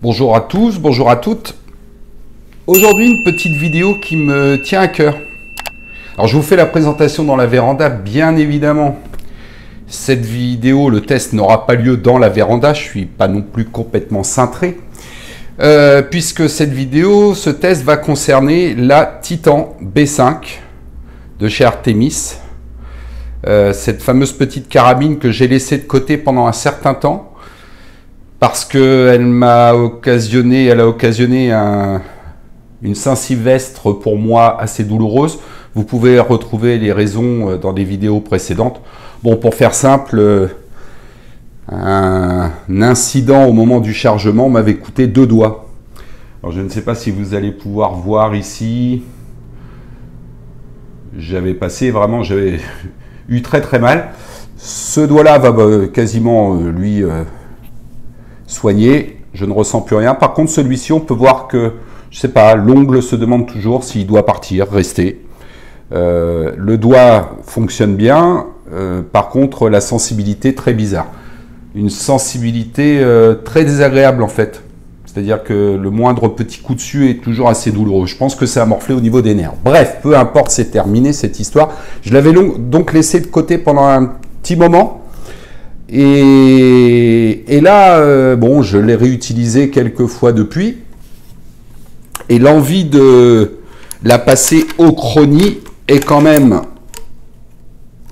Bonjour à tous, bonjour à toutes. Aujourd'hui, une petite vidéo qui me tient à cœur. Alors, je vous fais la présentation dans la véranda, bien évidemment. Cette vidéo, le test n'aura pas lieu dans la véranda, je ne suis pas non plus complètement cintré. Puisque cette vidéo, ce test va concerner la Titan B5 de chez Artemis. Cette fameuse petite carabine que j'ai laissée de côté pendant un certain temps. Parce qu'elle m'a occasionné, une Saint-Sylvestre pour moi assez douloureuse. Vous pouvez retrouver les raisons dans des vidéos précédentes. Bon, pour faire simple, un incident au moment du chargement m'avait coûté 2 doigts. Alors je ne sais pas si vous allez pouvoir voir ici. J'avais eu très mal. Ce doigt-là va quasiment lui soigné, je ne ressens plus rien. Par contre, celui-ci, on peut voir que, je sais pas, l'ongle se demande toujours s'il doit partir, rester. Le doigt fonctionne bien, par contre, la sensibilité, très bizarre. Une sensibilité très désagréable, en fait. C'est-à-dire que le moindre petit coup dessus est toujours assez douloureux. Je pense que ça a morflé au niveau des nerfs. Bref, peu importe, c'est terminé cette histoire. Je l'avais donc laissé de côté pendant un petit moment. Et là, bon, je l'ai réutilisé quelques fois depuis. Et l'envie de la passer au chrony est quand même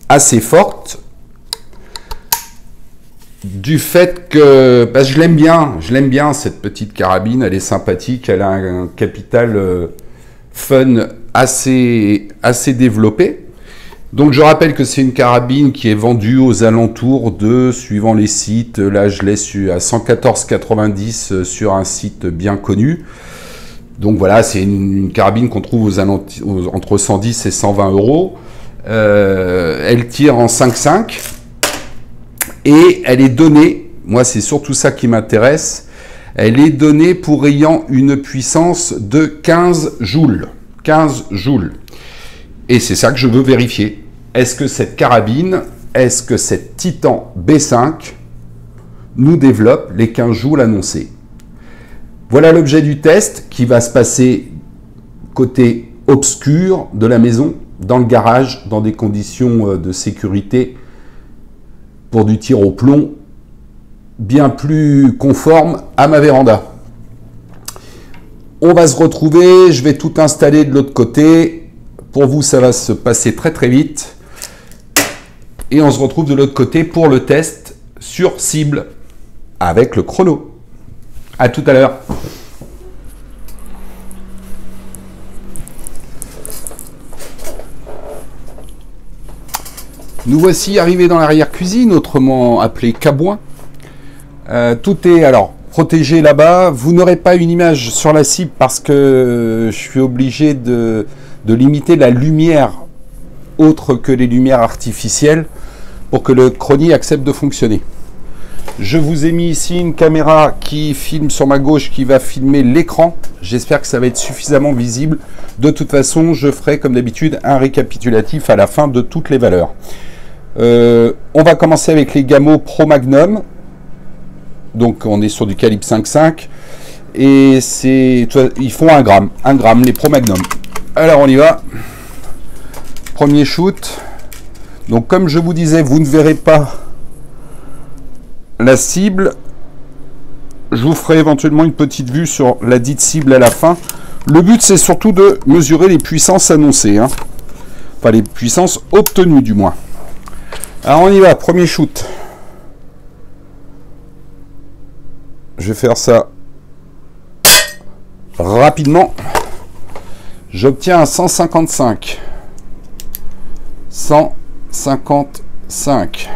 assez forte. Du fait que je l'aime bien cette petite carabine, elle est sympathique, elle a un capital fun assez développé. Donc je rappelle que c'est une carabine qui est vendue aux alentours de, suivant les sites, là je l'ai à 114,90 sur un site bien connu. Donc voilà, c'est une carabine qu'on trouve entre 110 et 120 euros. Elle tire en 5,5 et elle est donnée, moi c'est surtout ça qui m'intéresse, elle est donnée pour ayant une puissance de 15 joules. 15 joules. Et c'est ça que je veux vérifier. Est-ce que cette carabine, est-ce que cette Titan B5 nous développe les 15 joules annoncés? Voilà l'objet du test qui va se passer côté obscur de la maison, dans le garage, dans des conditions de sécurité pour du tir au plomb bien plus conforme à ma véranda. On va se retrouver, je vais tout installer de l'autre côté. Pour vous, ça va se passer très vite. Et on se retrouve de l'autre côté pour le test sur cible avec le chrono. À tout à l'heure. Nous voici arrivés dans l'arrière-cuisine, autrement appelé caboin. Tout est alors protégé là-bas. Vous n'aurez pas une image sur la cible parce que je suis obligé de limiter la lumière autre que les lumières artificielles pour que le chrony accepte de fonctionner. Je vous ai mis ici une caméra qui filme sur ma gauche, qui va filmer l'écran. J'espère que ça va être suffisamment visible. De toute façon, je ferai comme d'habitude un récapitulatif à la fin de toutes les valeurs. On va commencer avec les Gamo Pro Magnum. Donc on est sur du calibre 5,5 et ils font 1 gramme les Pro Magnum. Alors on y va. Premier shoot. Donc comme je vous disais, vous ne verrez pas la cible. Je vous ferai éventuellement une petite vue sur la dite cible à la fin. Le but c'est surtout de mesurer les puissances annoncées. Enfin les puissances obtenues du moins. Alors on y va, premier shoot. Je vais faire ça rapidement. J'obtiens un 155. 155.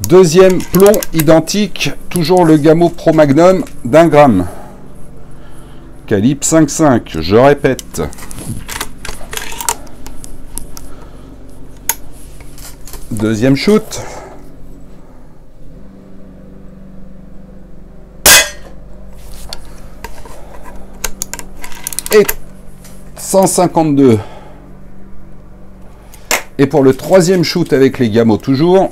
Deuxième plomb identique, toujours le Gamo Pro Magnum d'1 gramme. Calibre 5,5, je répète. Deuxième shoot. Et 152. Et pour le troisième shoot avec les Gamo toujours,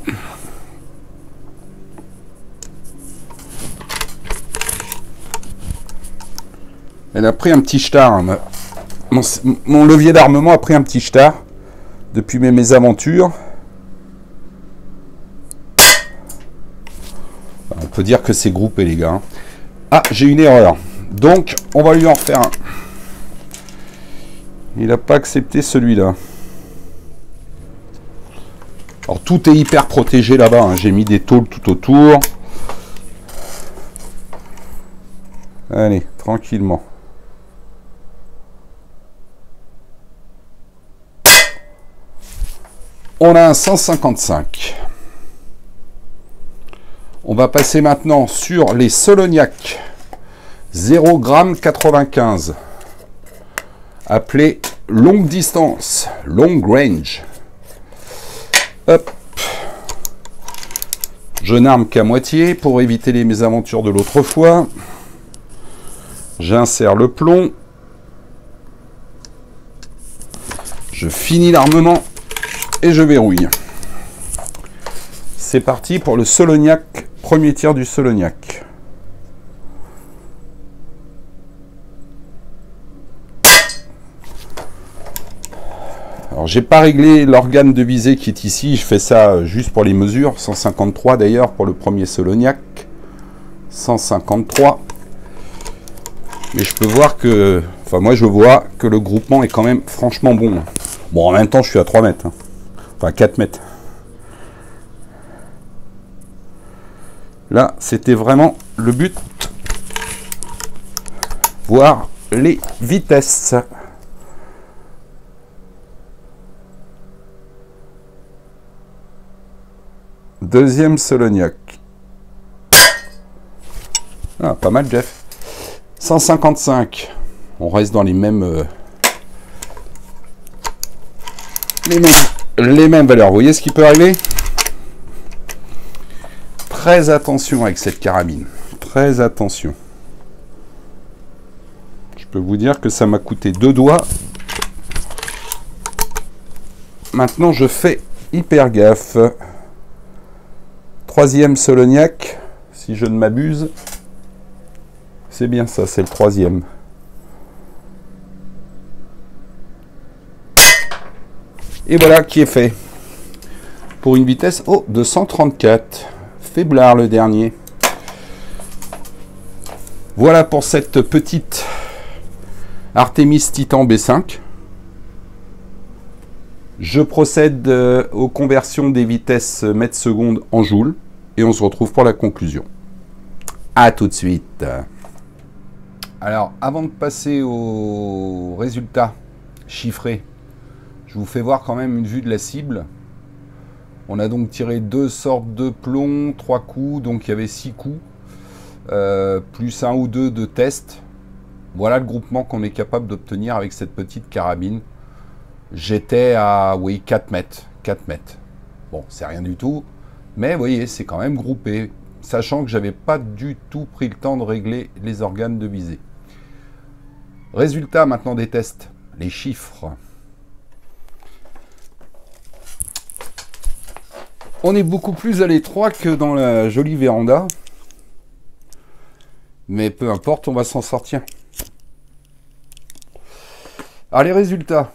Elle a pris un petit star. Hein. Mon levier d'armement a pris un petit star depuis mes mésaventures. On peut dire que c'est groupé, les gars. Ah, j'ai une erreur. Donc, on va lui en refaire un. Il n'a pas accepté celui-là. Alors, tout est hyper protégé là-bas. Hein. J'ai mis des tôles tout autour. Allez, tranquillement. On a un 155. On va passer maintenant sur les Solognac 0 g 95, appelé longue distance, long range. Hop. Je n'arme qu'à moitié pour éviter les mésaventures de l'autre fois. J'insère le plomb. Je finis l'armement et je verrouille. C'est parti pour le Solognac, premier tir du Solognac. Alors j'ai pas réglé l'organe de visée qui est ici, je fais ça juste pour les mesures, 153 d'ailleurs pour le premier Solognac, 153. Mais je peux voir que, enfin moi je vois que le groupement est quand même franchement bon. Bon en même temps je suis à 3 mètres, hein. Enfin 4 mètres. Là c'était vraiment le but, voir les vitesses. Deuxième Solognac. Ah, pas mal, Jeff. 155. On reste dans les mêmes valeurs. Vous voyez ce qui peut arriver? Très attention avec cette carabine. Très attention. Je peux vous dire que ça m'a coûté 2 doigts. Maintenant, je fais hyper gaffe. Troisième Solognac, si je ne m'abuse. C'est bien ça, c'est le troisième. Et voilà qui est fait. Pour une vitesse de 134. Faiblard le dernier. Voilà pour cette petite Artemis Titan B5. Je procède aux conversions des vitesses mètres secondes en joules. Et on se retrouve pour la conclusion. A tout de suite. Alors, avant de passer aux résultats chiffrés, je vous fais voir quand même une vue de la cible. On a donc tiré 2 sortes de plomb, 3 coups, donc il y avait 6 coups, plus 1 ou 2 de test. Voilà le groupement qu'on est capable d'obtenir avec cette petite carabine. J'étais à, oui, 4 mètres. 4 mètres. Bon, c'est rien du tout. Mais vous voyez, c'est quand même groupé, sachant que j'avais pas du tout pris le temps de régler les organes de visée. Résultat maintenant des tests, les chiffres. On est beaucoup plus à l'étroit que dans la jolie véranda. Mais peu importe, on va s'en sortir. Alors les résultats.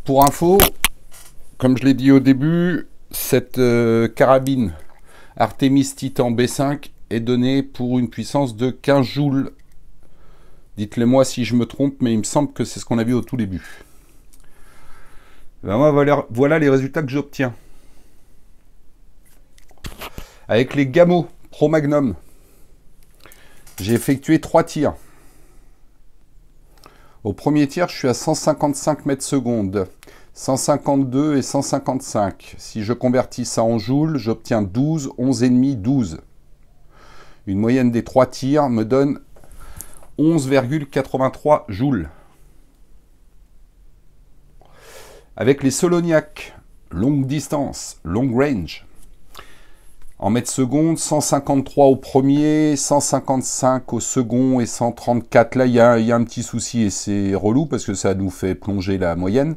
Pour info, comme je l'ai dit au début, cette carabine Artemis Titan B5 est donnée pour une puissance de 15 joules. Dites-le moi si je me trompe, mais il me semble que c'est ce qu'on a vu au tout début. Ben moi, voilà les résultats que j'obtiens. Avec les Gamo Pro Magnum, j'ai effectué 3 tirs. Au premier tir, je suis à 155 mètres secondes. 152 et 155. Si je convertis ça en joules, j'obtiens 12, 11,5, 12. Une moyenne des 3 tirs me donne 11,83 joules. Avec les Solognac, longue distance, long range, en mètres secondes, 153 au premier, 155 au second et 134. Là, il y a un petit souci et c'est relou parce que ça nous fait plonger la moyenne.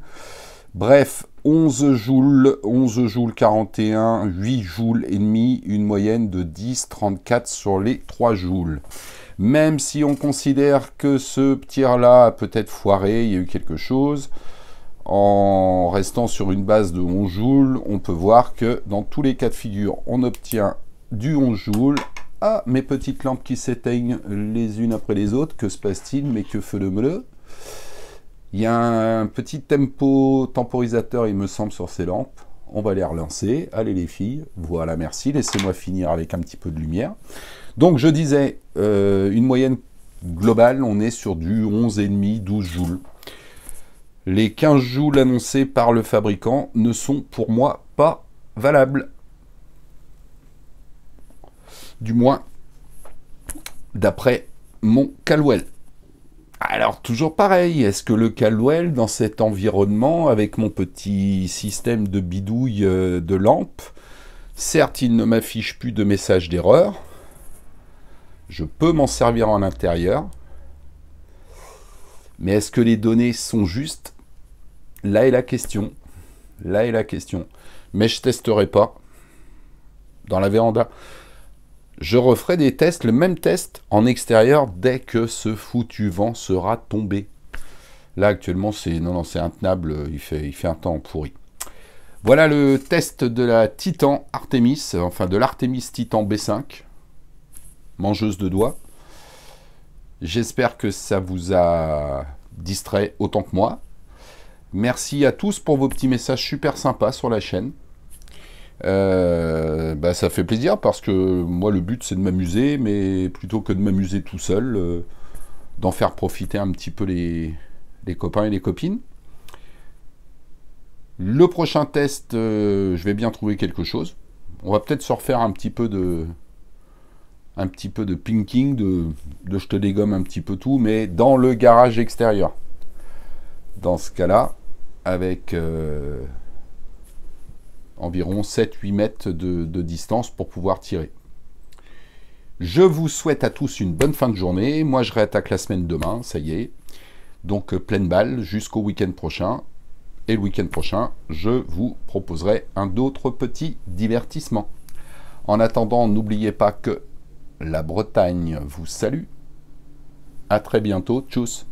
Bref, 11 joules 41, 8 joules et demi, une moyenne de 10,34 sur les 3 joules. Même si on considère que ce tir-là a peut-être foiré, il y a eu quelque chose, en restant sur une base de 11 joules, on peut voir que dans tous les cas de figure, on obtient du 11 joules. Ah, mes petites lampes qui s'éteignent les unes après les autres, que se passe-t-il? Mais que feu de meule. Il y a un petit tempo temporisateur, il me semble, sur ces lampes. On va les relancer. Allez les filles, voilà, merci. Laissez-moi finir avec un petit peu de lumière. Donc je disais, une moyenne globale, on est sur du 11,5, 12 joules. Les 15 joules annoncés par le fabricant ne sont pour moi pas valables. Du moins, d'après mon Caldwell. Alors, toujours pareil, est-ce que le Caldwell, dans cet environnement, avec mon petit système de bidouille de lampe, certes, il ne m'affiche plus de message d'erreur, je peux m'en servir en intérieur, mais est-ce que les données sont justes? Là est la question. Là est la question. Mais je ne testerai pas dans la véranda. Je referai des tests, le même test en extérieur dès que ce foutu vent sera tombé. Là actuellement c'est intenable, il fait un temps pourri. Voilà le test de la Titan Artemis, enfin de l'Artemis Titan B5, mangeuse de doigts. J'espère que ça vous a distrait autant que moi. Merci à tous pour vos petits messages super sympas sur la chaîne. Ça fait plaisir parce que moi le but c'est de m'amuser, mais plutôt que de m'amuser tout seul, d'en faire profiter un petit peu les copains et les copines. Le prochain test, je vais bien trouver quelque chose. On va peut-être se refaire un petit peu de pinking, de je te dégomme un petit peu tout, mais dans le garage extérieur. Dans ce cas-là, avec environ 7-8 mètres de distance pour pouvoir tirer. Je vous souhaite à tous une bonne fin de journée. Moi, je réattaque la semaine demain, ça y est. Donc, pleine balle jusqu'au week-end prochain. Et le week-end prochain, je vous proposerai un autre petit divertissement. En attendant, n'oubliez pas que la Bretagne vous salue. À très bientôt. Tchuss.